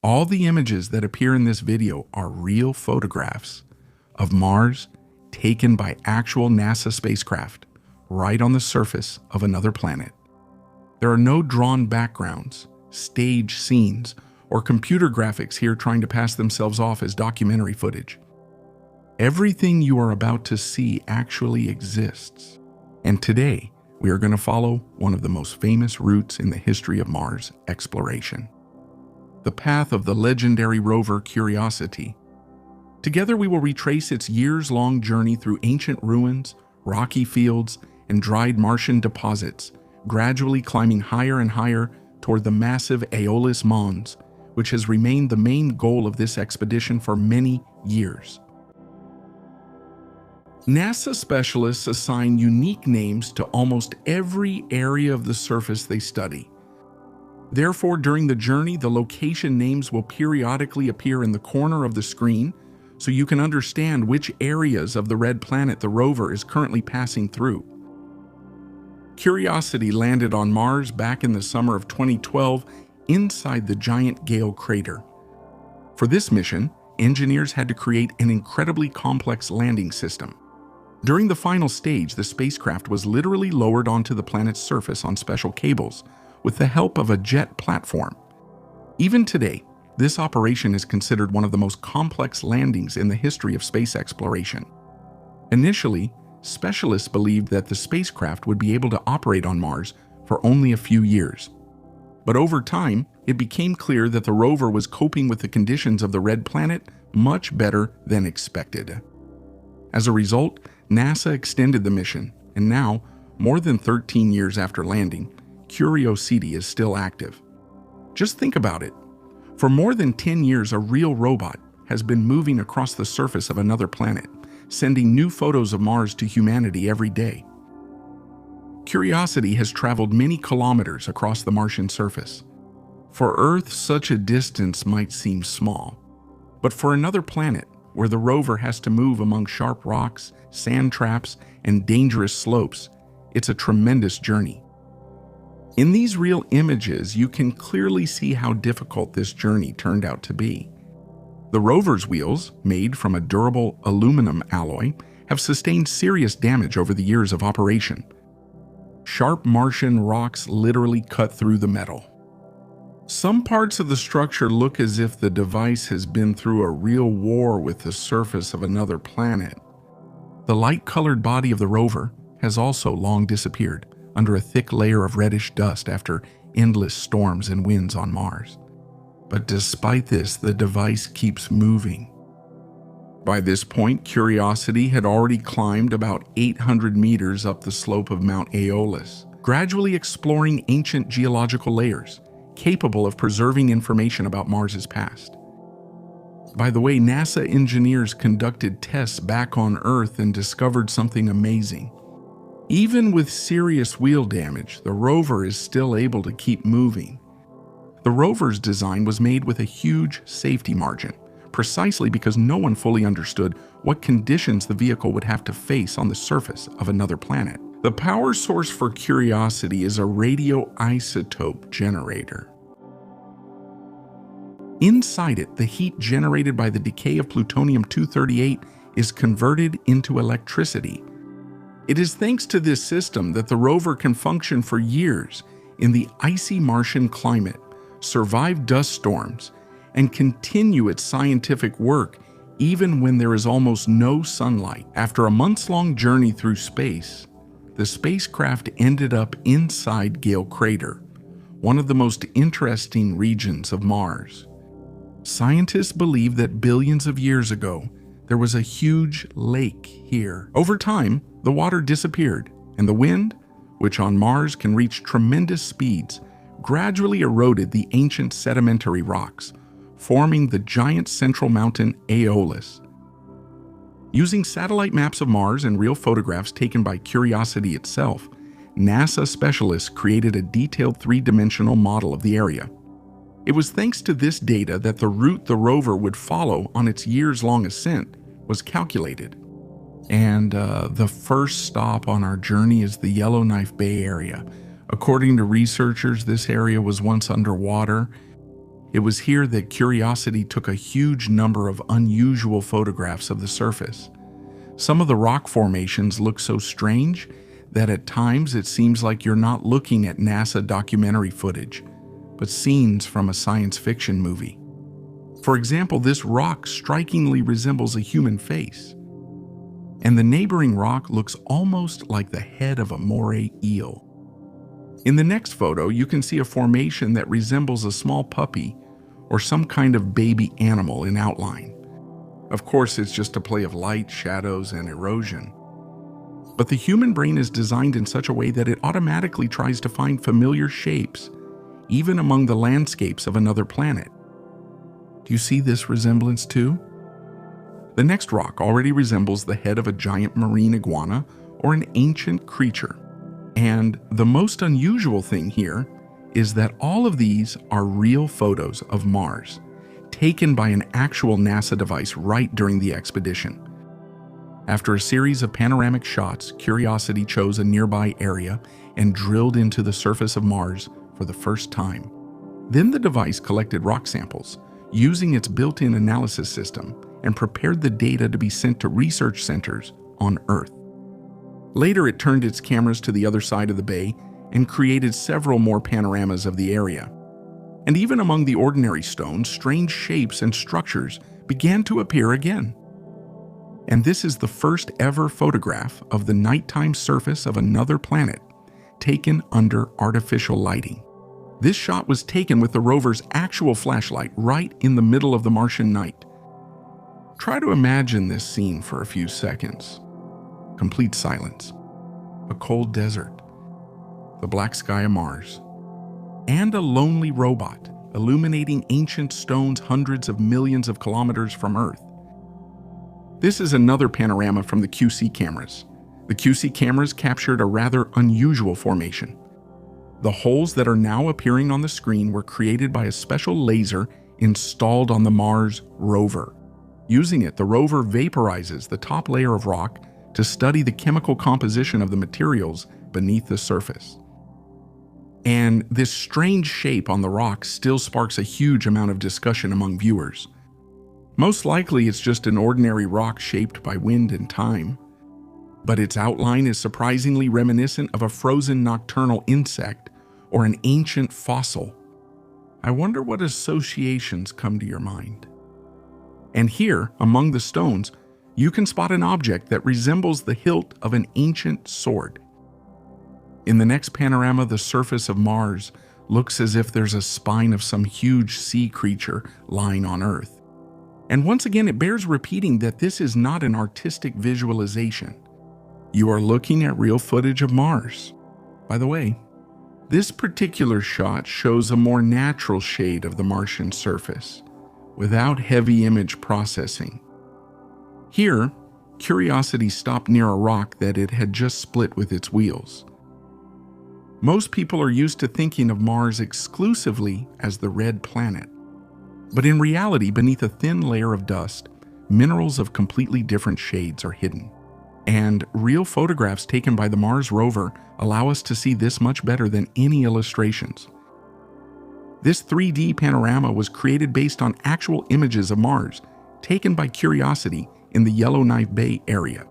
All the images that appear in this video are real photographs of Mars taken by actual NASA spacecraft right on the surface of another planet. There are no drawn backgrounds, stage scenes, or computer graphics here trying to pass themselves off as documentary footage. Everything you are about to see actually exists. And today, we are going to follow one of the most famous routes in the history of Mars exploration: the path of the legendary rover Curiosity. Together, we will retrace its years-long journey through ancient ruins, rocky fields, and dried Martian deposits, gradually climbing higher and higher toward the massive Aeolus Mons, which has remained the main goal of this expedition for many years. NASA specialists assign unique names to almost every area of the surface they study. Therefore, during the journey, the location names will periodically appear in the corner of the screen so you can understand which areas of the red planet the rover is currently passing through. Curiosity landed on Mars back in the summer of 2012 inside the giant Gale crater. For this mission, engineers had to create an incredibly complex landing system. During the final stage, the spacecraft was literally lowered onto the planet's surface on special cables with the help of a jet platform. Even today, this operation is considered one of the most complex landings in the history of space exploration. Initially, specialists believed that the spacecraft would be able to operate on Mars for only a few years. But over time, it became clear that the rover was coping with the conditions of the red planet much better than expected. As a result, NASA extended the mission, and now, more than 13 years after landing, Curiosity is still active. Just think about it. For more than 10 years, a real robot has been moving across the surface of another planet, sending new photos of Mars to humanity every day. Curiosity has traveled many kilometers across the Martian surface. For Earth, such a distance might seem small. But for another planet, where the rover has to move among sharp rocks, sand traps, and dangerous slopes, it's a tremendous journey. In these real images, you can clearly see how difficult this journey turned out to be. The rover's wheels, made from a durable aluminum alloy, have sustained serious damage over the years of operation. Sharp Martian rocks literally cut through the metal. Some parts of the structure look as if the device has been through a real war with the surface of another planet. The light-colored body of the rover has also long disappeared under a thick layer of reddish dust after endless storms and winds on Mars. But despite this, the device keeps moving. By this point, Curiosity had already climbed about 800 meters up the slope of Mount Aeolus, gradually exploring ancient geological layers, capable of preserving information about Mars's past. By the way, NASA engineers conducted tests back on Earth and discovered something amazing. Even with serious wheel damage, the rover is still able to keep moving. The rover's design was made with a huge safety margin, precisely because no one fully understood what conditions the vehicle would have to face on the surface of another planet. The power source for Curiosity is a radioisotope generator. Inside it, the heat generated by the decay of plutonium-238 is converted into electricity. It is thanks to this system that the rover can function for years in the icy Martian climate, survive dust storms, and continue its scientific work even when there is almost no sunlight. After a months-long journey through space, the spacecraft ended up inside Gale crater, one of the most interesting regions of Mars. Scientists believe that billions of years ago, there was a huge lake here. Over time, the water disappeared, and the wind, which on Mars can reach tremendous speeds, gradually eroded the ancient sedimentary rocks, forming the giant central mountain Aeolus. Using satellite maps of Mars and real photographs taken by Curiosity itself, NASA specialists created a detailed three-dimensional model of the area. It was thanks to this data that the route the rover would follow on its years-long ascent was calculated. And the first stop on our journey is the Yellowknife Bay area. According to researchers, this area was once underwater, It was here that Curiosity took a huge number of unusual photographs of the surface. Some of the rock formations look so strange that at times it seems like you're not looking at NASA documentary footage, but scenes from a science fiction movie. For example, this rock strikingly resembles a human face, and the neighboring rock looks almost like the head of a moray eel. In the next photo, you can see a formation that resembles a small puppy or some kind of baby animal in outline. Of course, it's just a play of light, shadows, and erosion. But the human brain is designed in such a way that it automatically tries to find familiar shapes, even among the landscapes of another planet. Do you see this resemblance too? The next rock already resembles the head of a giant marine iguana or an ancient creature. And the most unusual thing here is that all of these are real photos of Mars, taken by an actual NASA device right during the expedition. After a series of panoramic shots, Curiosity chose a nearby area and drilled into the surface of Mars for the first time. Then the device collected rock samples, using its built-in analysis system, and prepared the data to be sent to research centers on Earth. Later, it turned its cameras to the other side of the bay and created several more panoramas of the area. And even among the ordinary stones, strange shapes and structures began to appear again. And this is the first ever photograph of the nighttime surface of another planet, taken under artificial lighting. This shot was taken with the rover's actual flashlight right in the middle of the Martian night. Try to imagine this scene for a few seconds. Complete silence, a cold desert, the black sky of Mars, and a lonely robot illuminating ancient stones hundreds of millions of kilometers from Earth. This is another panorama from the QC cameras. The QC cameras captured a rather unusual formation. The holes that are now appearing on the screen were created by a special laser installed on the Mars rover. Using it, the rover vaporizes the top layer of rock to study the chemical composition of the materials beneath the surface. And this strange shape on the rock still sparks a huge amount of discussion among viewers. Most likely it's just an ordinary rock shaped by wind and time, but its outline is surprisingly reminiscent of a frozen nocturnal insect or an ancient fossil. I wonder what associations come to your mind. And here, among the stones, you can spot an object that resembles the hilt of an ancient sword. In the next panorama, the surface of Mars looks as if there's a spine of some huge sea creature lying on Earth. And once again, it bears repeating that this is not an artistic visualization. You are looking at real footage of Mars. By the way, this particular shot shows a more natural shade of the Martian surface, without heavy image processing. Here, Curiosity stopped near a rock that it had just split with its wheels. Most people are used to thinking of Mars exclusively as the red planet. But in reality, beneath a thin layer of dust, minerals of completely different shades are hidden. And real photographs taken by the Mars rover allow us to see this much better than any illustrations. This 3D panorama was created based on actual images of Mars, taken by Curiosity in the Yellowknife Bay area.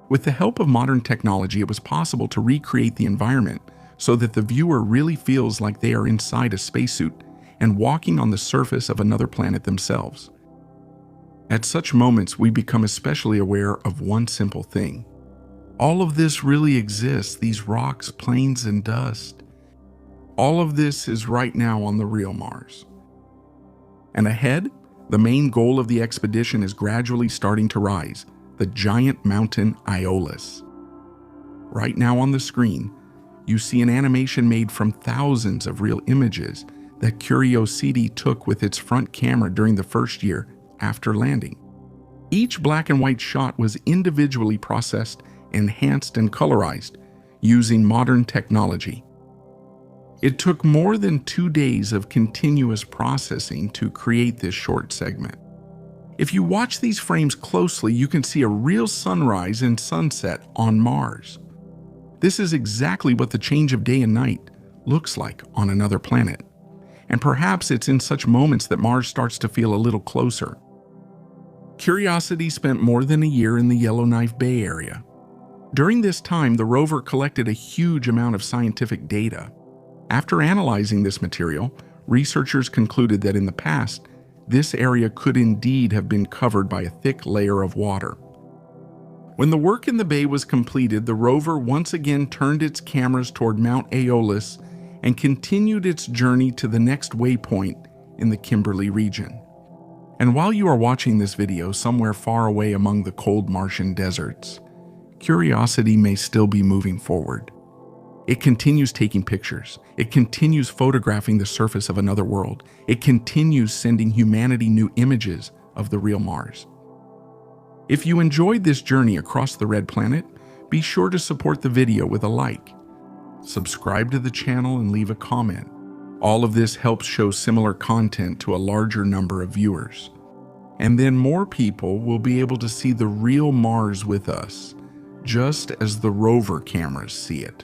With the help of modern technology, it was possible to recreate the environment so that the viewer really feels like they are inside a spacesuit and walking on the surface of another planet themselves. At such moments, we become especially aware of one simple thing. All of this really exists, these rocks, plains, and dust. All of this is right now on the real Mars. And ahead, the main goal of the expedition is gradually starting to rise, the giant mountain Aeolus. Right now on the screen, you see an animation made from thousands of real images that Curiosity took with its front camera during the first year after landing. Each black and white shot was individually processed, enhanced, and colorized using modern technology. It took more than 2 days of continuous processing to create this short segment. If you watch these frames closely, you can see a real sunrise and sunset on Mars. This is exactly what the change of day and night looks like on another planet. and perhaps it's in such moments that Mars starts to feel a little closer. Curiosity spent more than a year in the Yellowknife Bay area. During this time, the rover collected a huge amount of scientific data. After analyzing this material, researchers concluded that in the past, this area could indeed have been covered by a thick layer of water. When the work in the bay was completed, the rover once again turned its cameras toward Mount Aeolus and continued its journey to the next waypoint in the Kimberley region. And while you are watching this video somewhere far away among the cold Martian deserts, Curiosity may still be moving forward. It continues taking pictures. It continues photographing the surface of another world. It continues sending humanity new images of the real Mars. If you enjoyed this journey across the red planet, be sure to support the video with a like. Subscribe to the channel and leave a comment. All of this helps show similar content to a larger number of viewers. And then more people will be able to see the real Mars with us, just as the rover cameras see it.